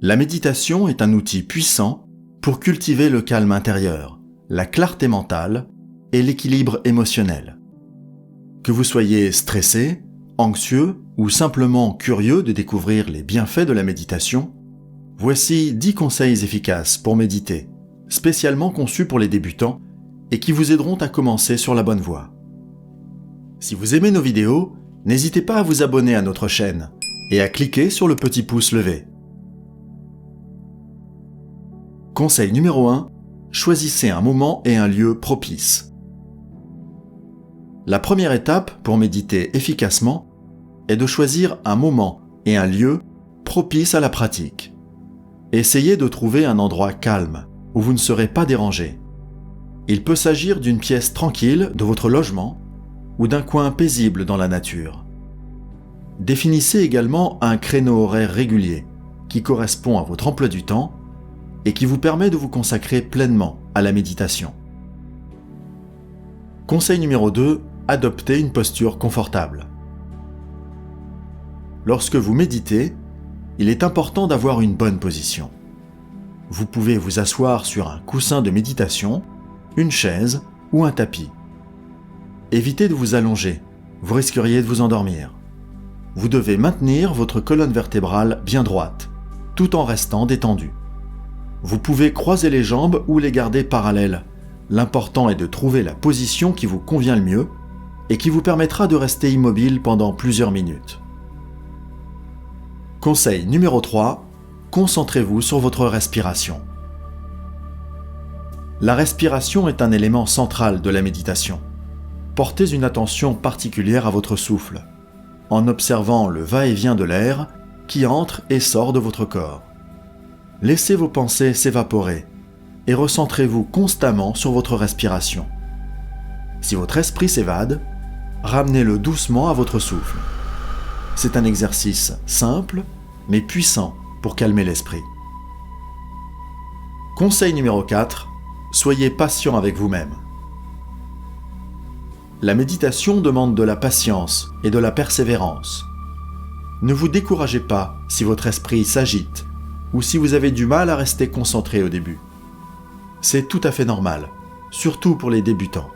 La méditation est un outil puissant pour cultiver le calme intérieur, la clarté mentale et l'équilibre émotionnel. Que vous soyez stressé, anxieux ou simplement curieux de découvrir les bienfaits de la méditation, voici 10 conseils efficaces pour méditer, spécialement conçus pour les débutants et qui vous aideront à commencer sur la bonne voie. Si vous aimez nos vidéos, n'hésitez pas à vous abonner à notre chaîne et à cliquer sur le petit pouce levé. Conseil numéro 1, choisissez un moment et un lieu propice. La première étape pour méditer efficacement est de choisir un moment et un lieu propices à la pratique. Essayez de trouver un endroit calme où vous ne serez pas dérangé. Il peut s'agir d'une pièce tranquille de votre logement ou d'un coin paisible dans la nature. Définissez également un créneau horaire régulier qui correspond à votre emploi du temps et qui vous permet de vous consacrer pleinement à la méditation. Conseil numéro 2, adoptez une posture confortable. Lorsque vous méditez, il est important d'avoir une bonne position. Vous pouvez vous asseoir sur un coussin de méditation, une chaise ou un tapis. Évitez de vous allonger, vous risqueriez de vous endormir. Vous devez maintenir votre colonne vertébrale bien droite, tout en restant détendu. Vous pouvez croiser les jambes ou les garder parallèles. L'important est de trouver la position qui vous convient le mieux et qui vous permettra de rester immobile pendant plusieurs minutes. Conseil numéro 3, concentrez-vous sur votre respiration. La respiration est un élément central de la méditation. Portez une attention particulière à votre souffle, en observant le va-et-vient de l'air qui entre et sort de votre corps. Laissez vos pensées s'évaporer et recentrez-vous constamment sur votre respiration. Si votre esprit s'évade, ramenez-le doucement à votre souffle. C'est un exercice simple, mais puissant pour calmer l'esprit. Conseil numéro 4, soyez patient avec vous-même. La méditation demande de la patience et de la persévérance. Ne vous découragez pas si votre esprit s'agite ou si vous avez du mal à rester concentré au début. C'est tout à fait normal, surtout pour les débutants.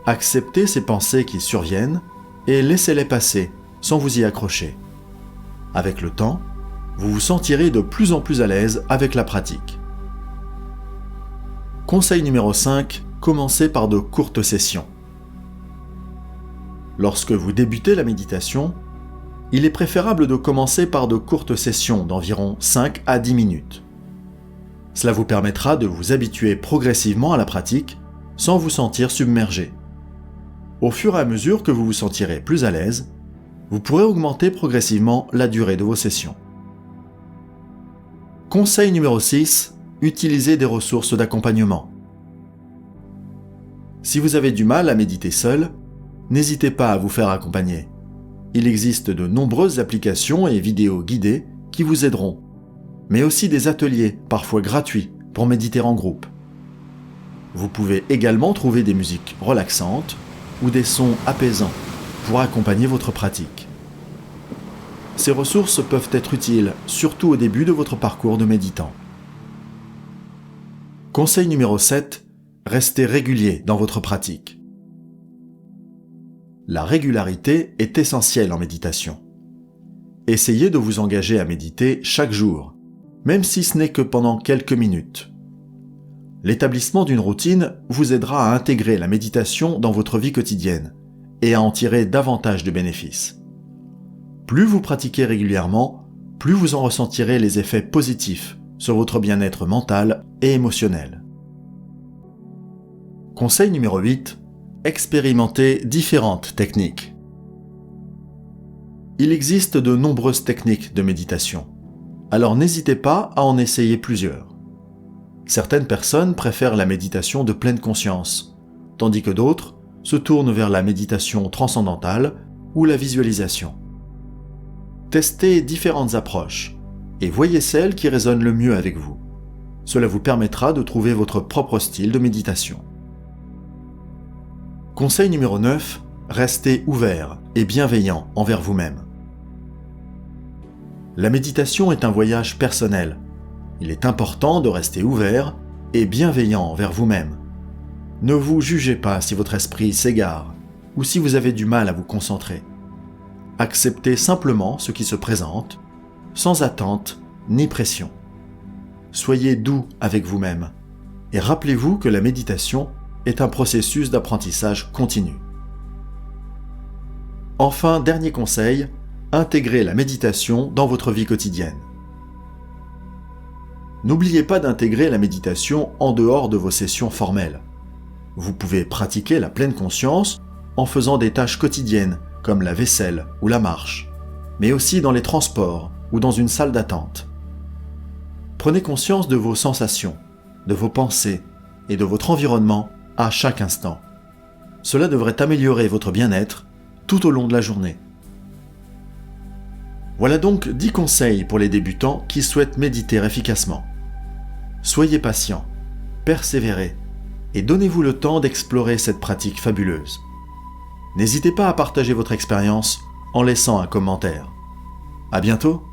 Acceptez ces pensées qui surviennent et laissez-les passer sans vous y accrocher. Avec le temps, vous vous sentirez de plus en plus à l'aise avec la pratique. Conseil numéro 5, commencez par de courtes sessions. Lorsque vous débutez la méditation, il est préférable de commencer par de courtes sessions d'environ 5 à 10 minutes. Cela vous permettra de vous habituer progressivement à la pratique sans vous sentir submergé. Au fur et à mesure que vous vous sentirez plus à l'aise, vous pourrez augmenter progressivement la durée de vos sessions. Conseil numéro 6, utilisez des ressources d'accompagnement. Si vous avez du mal à méditer seul, n'hésitez pas à vous faire accompagner. Il existe de nombreuses applications et vidéos guidées qui vous aideront, mais aussi des ateliers, parfois gratuits, pour méditer en groupe. Vous pouvez également trouver des musiques relaxantes ou des sons apaisants pour accompagner votre pratique. Ces ressources peuvent être utiles, surtout au début de votre parcours de méditant. Conseil numéro 7, restez régulier dans votre pratique. La régularité est essentielle en méditation. Essayez de vous engager à méditer chaque jour, même si ce n'est que pendant quelques minutes. L'établissement d'une routine vous aidera à intégrer la méditation dans votre vie quotidienne et à en tirer davantage de bénéfices. Plus vous pratiquez régulièrement, plus vous en ressentirez les effets positifs sur votre bien-être mental et émotionnel. Conseil numéro 8, expérimentez différentes techniques. Il existe de nombreuses techniques de méditation, alors n'hésitez pas à en essayer plusieurs. Certaines personnes préfèrent la méditation de pleine conscience, tandis que d'autres se tournent vers la méditation transcendantale ou la visualisation. Testez différentes approches et voyez celle qui résonne le mieux avec vous. Cela vous permettra de trouver votre propre style de méditation. Conseil numéro 9, restez ouvert et bienveillant envers vous-même. La méditation est un voyage personnel. Il est important de rester ouvert et bienveillant envers vous-même. Ne vous jugez pas si votre esprit s'égare ou si vous avez du mal à vous concentrer. Acceptez simplement ce qui se présente, sans attente ni pression. Soyez doux avec vous-même et rappelez-vous que la méditation est un processus d'apprentissage continu. Enfin, dernier conseil, intégrez la méditation dans votre vie quotidienne. N'oubliez pas d'intégrer la méditation en dehors de vos sessions formelles. Vous pouvez pratiquer la pleine conscience en faisant des tâches quotidiennes comme la vaisselle ou la marche, mais aussi dans les transports ou dans une salle d'attente. Prenez conscience de vos sensations, de vos pensées et de votre environnement à chaque instant. Cela devrait améliorer votre bien-être tout au long de la journée. Voilà donc 10 conseils pour les débutants qui souhaitent méditer efficacement. Soyez patient, persévérez et donnez-vous le temps d'explorer cette pratique fabuleuse. N'hésitez pas à partager votre expérience en laissant un commentaire. À bientôt!